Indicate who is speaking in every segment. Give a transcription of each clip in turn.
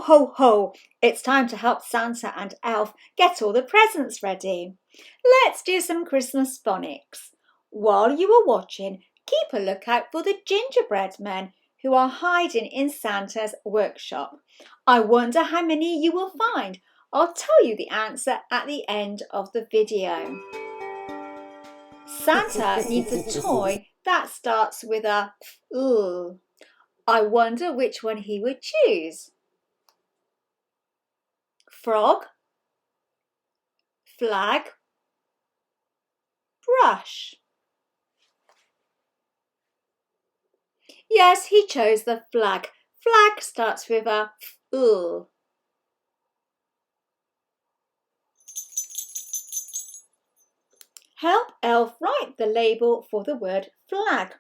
Speaker 1: ho, ho! It's time to help Santa and Elf get all the presents ready. Let's do some Christmas phonics. While you are watching, keep a lookout for the gingerbread men who are hiding in Santa's workshop. I wonder how many you will find. I'll tell you the answer at the end of the video. Santa needs a toy that starts with a F. I wonder which one he would choose. Frog, flag, brush. Yes, he chose the flag. Flag starts with a F. Help Elf write the label for the word flag.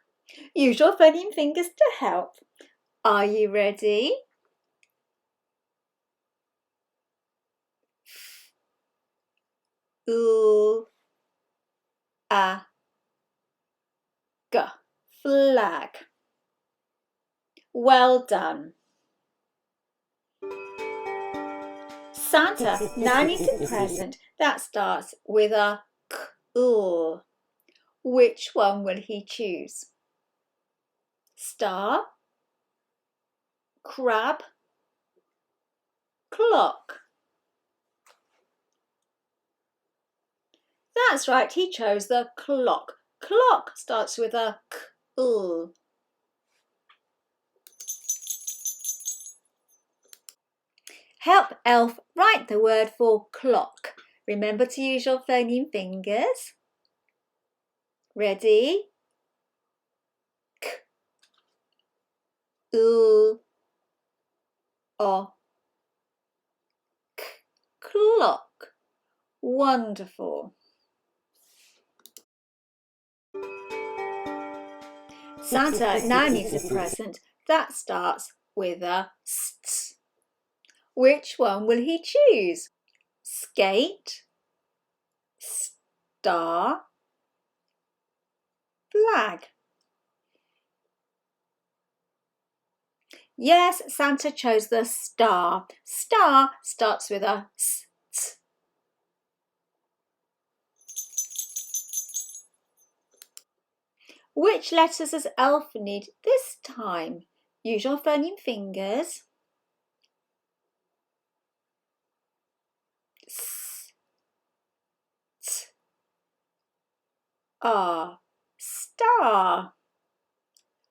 Speaker 1: Use your phoneme fingers to help. Are you ready? G, flag. Well done. Santa now needs a present that starts with a K. Which one will he choose? Star, crab, clock. That's right, he chose the clock. Clock starts with a K. Help Elf write the word for clock. Remember to use your phoneme fingers. Ready? K, O, K, clock. Wonderful. Santa now needs a present that starts with a S. Which one will he choose? Skate, star, flag. Yes, Santa chose the star. Star starts with a S. Which letters does Elf need this time? Use your phoneme fingers. S, T, R, star.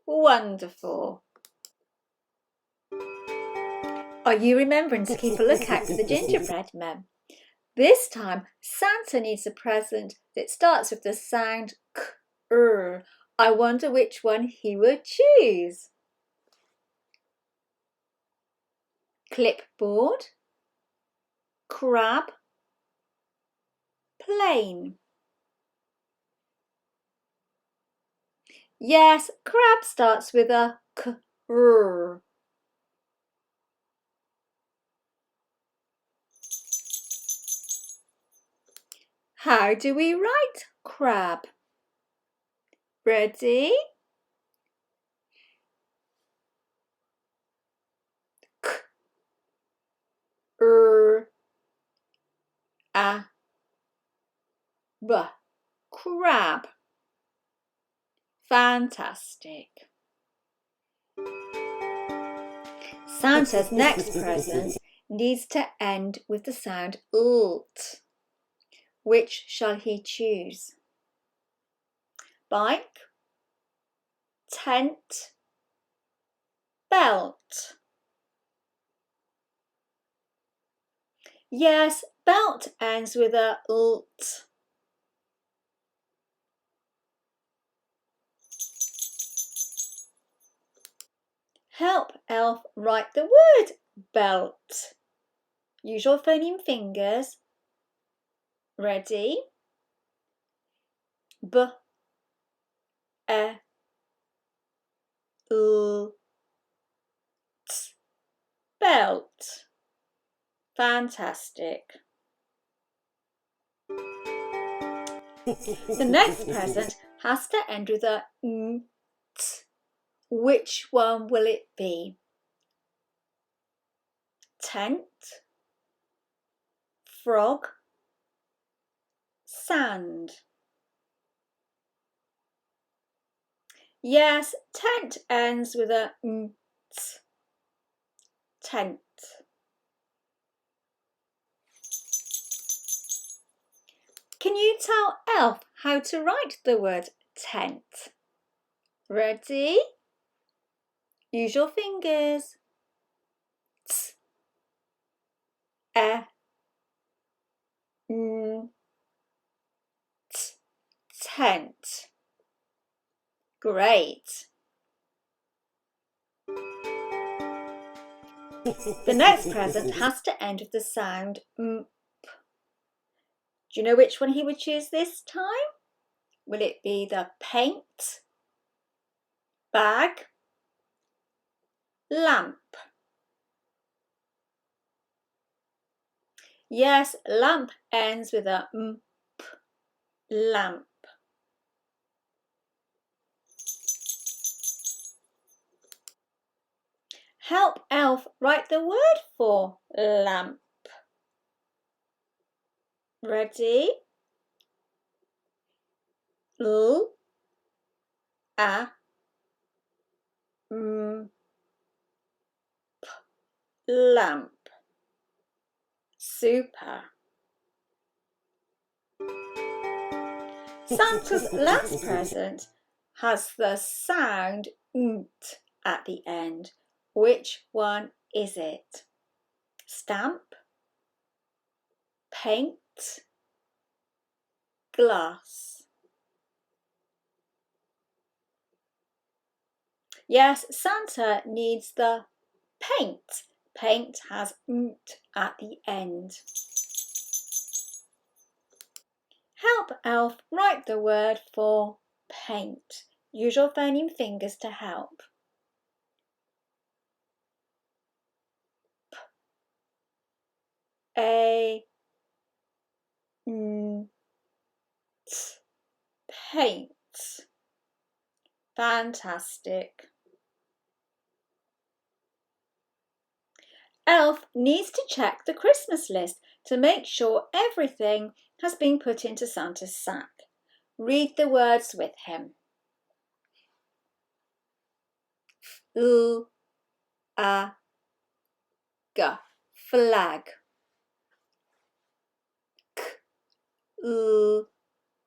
Speaker 1: Wonderful. Are you remembering to keep a lookout for the gingerbread men? This time, Santa needs a present that starts with the sound K. I wonder which one he would choose. Clipboard, crab, plane. Yes, crab starts with a K. How do we write crab? Ready? K, A, B, crab. Fantastic. Santa's next present needs to end with the sound lt. Which shall he choose? Bike, tent, belt. Yes, belt ends with a lt. Help Elf write the word belt. Use your phoneme fingers. Ready? B, E, L, T, belt. Fantastic. The next present has to end with a T. Which one will it be? tent, frog, sand. Yes, tent ends with a nt. Tent. Can you tell Elf how to write the word tent? Ready? Use your fingers. T, e, n, t, tent. Great. The next present has to end with the sound m. Do you know which one he would choose this time? Will it be the paint, bag, lamp? Yes, lamp ends with a m, p, lamp. Help Elf write the word for lamp. Ready? L, a, m, p, lamp. Super. Santa's last present has the sound nt at the end. Which one is it? Stamp, paint, glass. Yes, Santa needs the paint. Paint has nt at the end. Help Elf write the word for paint. Use your phoneme fingers to help. A, n, t, paint. Fantastic. Elf needs to check the Christmas list to make sure everything has been put into Santa's sack. Read the words with him. L, a, g, flag. K, l,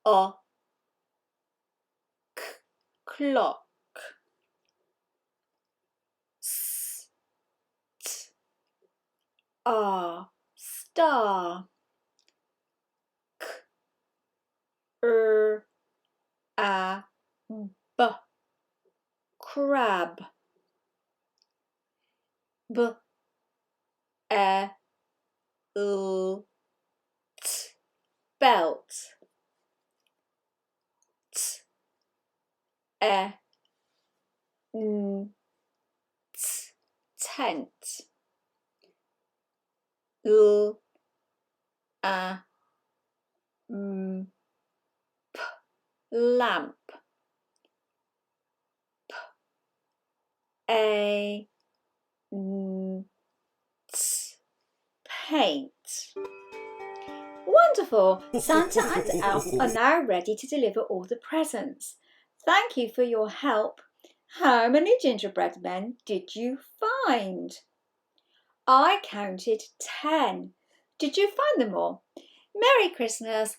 Speaker 1: o, k, clock. S, t, r, star. K, a, b, crab. B, e, l, t, belt. T, e, n, t, tent. L, a, m, p, lamp. P, a, n, t, paint. Wonderful! Santa and Elf are now ready to deliver all the presents. Thank you for your help. How many gingerbread men did you find? I counted 10. Did you find them all? Merry Christmas,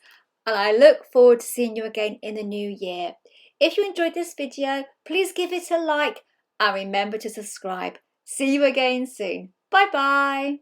Speaker 1: and I look forward to seeing you again in the new year. If you enjoyed this video, please give it a like and remember to subscribe. See you again soon. Bye bye.